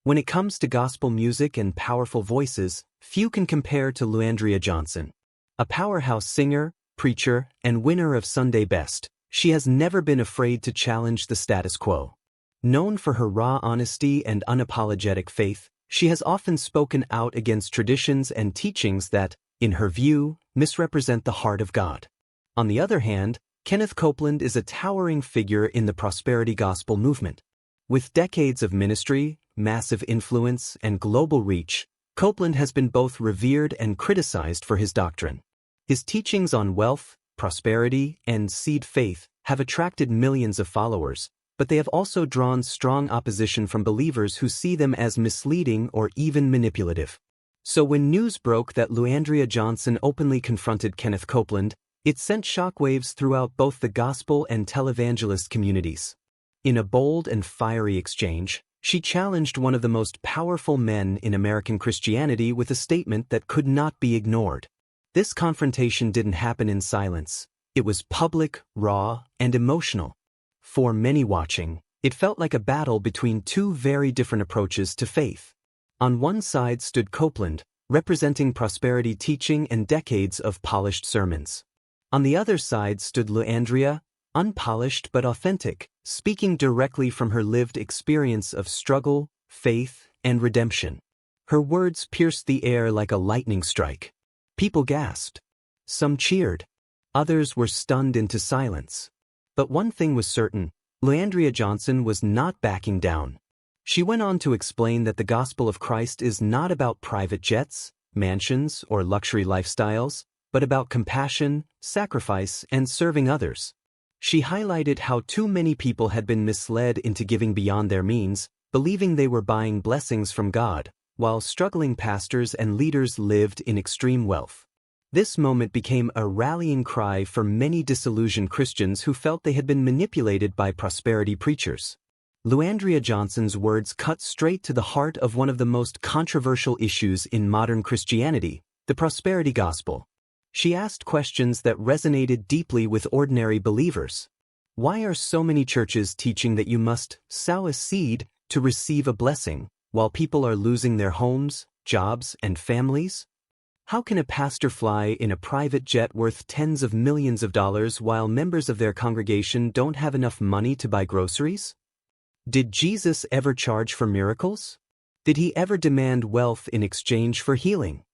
When it comes to gospel music and powerful voices, few can compare to Andria Johnson. A powerhouse singer, preacher, and winner of Sunday Best, she has never been afraid to challenge the status quo. Known for her raw honesty and unapologetic faith, she has often spoken out against traditions and teachings that, in her view, misrepresent the heart of God. On the other hand, Kenneth Copeland is a towering figure in the prosperity gospel movement. With decades of ministry, massive influence, and global reach, Copeland has been both revered and criticized for his doctrine. His teachings on wealth, prosperity, and seed faith have attracted millions of followers, but they have also drawn strong opposition from believers who see them as misleading or even manipulative. So when news broke that Andria Johnson openly confronted Kenneth Copeland, it sent shockwaves throughout both the gospel and televangelist communities. In a bold and fiery exchange, she challenged one of the most powerful men in American Christianity with a statement that could not be ignored. This confrontation didn't happen in silence. It was public, raw, and emotional. For many watching, it felt like a battle between two very different approaches to faith. On one side stood Copeland, representing prosperity teaching and decades of polished sermons. On the other side stood Andria, unpolished but authentic, speaking directly from her lived experience of struggle, faith, and redemption. Her words pierced the air like a lightning strike. People gasped. Some cheered. Others were stunned into silence. But one thing was certain, Andria Johnson was not backing down. She went on to explain that the gospel of Christ is not about private jets, mansions, or luxury lifestyles, but about compassion, sacrifice, and serving others. She highlighted how too many people had been misled into giving beyond their means, believing they were buying blessings from God, while struggling pastors and leaders lived in extreme wealth. This moment became a rallying cry for many disillusioned Christians who felt they had been manipulated by prosperity preachers. Andria Johnson's words cut straight to the heart of one of the most controversial issues in modern Christianity, the prosperity gospel. She asked questions that resonated deeply with ordinary believers. Why are so many churches teaching that you must sow a seed to receive a blessing, while people are losing their homes, jobs, and families? How can a pastor fly in a private jet worth tens of millions of dollars while members of their congregation don't have enough money to buy groceries? Did Jesus ever charge for miracles? Did he ever demand wealth in exchange for healing?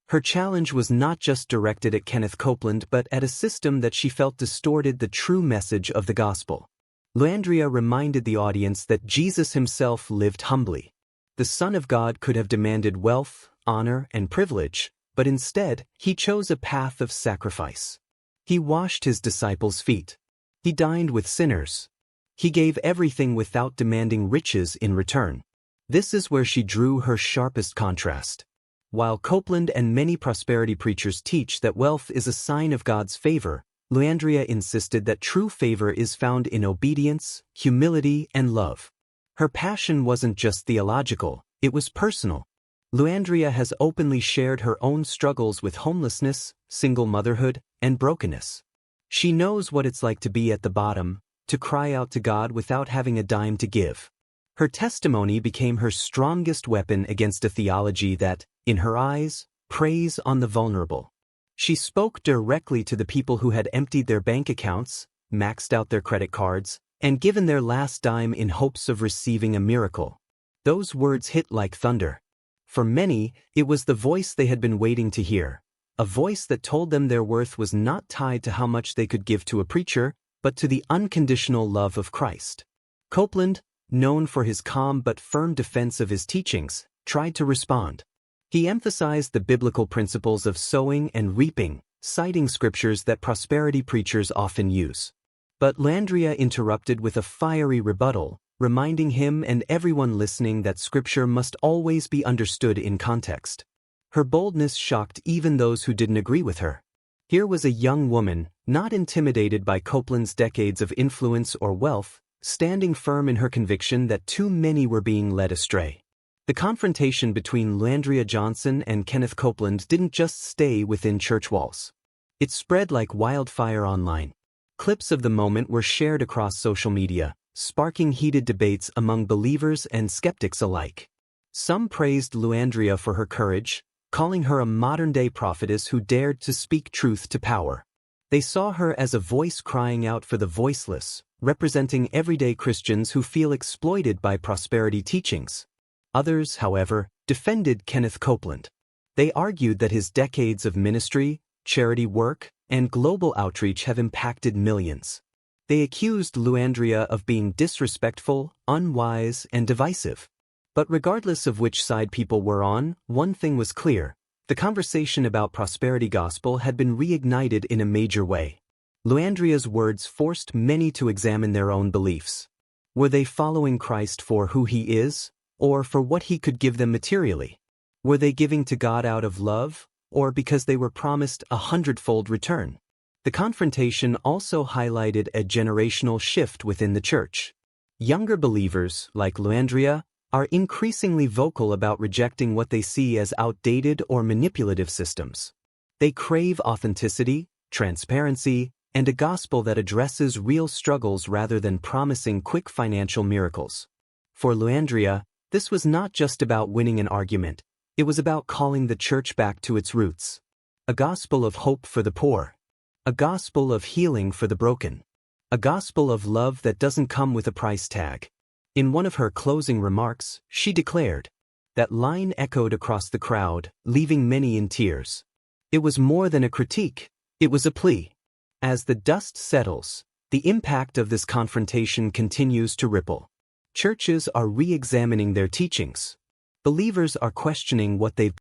Her challenge was not just directed at Kenneth Copeland but at a system that she felt distorted the true message of the gospel. Andria reminded the audience that Jesus himself lived humbly. The Son of God could have demanded wealth, honor, and privilege, but instead, he chose a path of sacrifice. He washed his disciples' feet. He dined with sinners. He gave everything without demanding riches in return. This is where she drew her sharpest contrast. While Copeland and many prosperity preachers teach that wealth is a sign of God's favor, Andria insisted that true favor is found in obedience, humility, and love. Her passion wasn't just theological, it was personal. Andria has openly shared her own struggles with homelessness, single motherhood, and brokenness. She knows what it's like to be at the bottom, to cry out to God without having a dime to give. Her testimony became her strongest weapon against a theology that, in her eyes, preys on the vulnerable. She spoke directly to the people who had emptied their bank accounts, maxed out their credit cards, and given their last dime in hopes of receiving a miracle. Those words hit like thunder. For many, it was the voice they had been waiting to hear, a voice that told them their worth was not tied to how much they could give to a preacher, but to the unconditional love of Christ. Copeland, known for his calm but firm defense of his teachings, tried to respond. He emphasized the biblical principles of sowing and reaping, citing scriptures that prosperity preachers often use. But Andria interrupted with a fiery rebuttal, reminding him and everyone listening that scripture must always be understood in context. Her boldness shocked even those who didn't agree with her. Here was a young woman, not intimidated by Copeland's decades of influence or wealth, standing firm in her conviction that too many were being led astray. The confrontation between Andria Johnson and Kenneth Copeland didn't just stay within church walls. It spread like wildfire online. Clips of the moment were shared across social media, sparking heated debates among believers and skeptics alike. Some praised Andria for her courage, calling her a modern-day prophetess who dared to speak truth to power. They saw her as a voice crying out for the voiceless, representing everyday Christians who feel exploited by prosperity teachings. Others, however, defended Kenneth Copeland. They argued that his decades of ministry, charity work, and global outreach have impacted millions. They accused Andria of being disrespectful, unwise, and divisive. But regardless of which side people were on, one thing was clear: the conversation about prosperity gospel had been reignited in a major way. Andria's words forced many to examine their own beliefs. Were they following Christ for who he is, or for what he could give them materially? Were they giving to God out of love, or because they were promised a hundredfold return? The confrontation also highlighted a generational shift within the church. Younger believers, like Andria, are increasingly vocal about rejecting what they see as outdated or manipulative systems. They crave authenticity, transparency, and a gospel that addresses real struggles rather than promising quick financial miracles. For Andria, this was not just about winning an argument, it was about calling the church back to its roots. A gospel of hope for the poor. A gospel of healing for the broken. A gospel of love that doesn't come with a price tag. In one of her closing remarks, she declared, that line echoed across the crowd, leaving many in tears. It was more than a critique, it was a plea. As the dust settles, the impact of this confrontation continues to ripple. Churches are re-examining their teachings. Believers are questioning what they've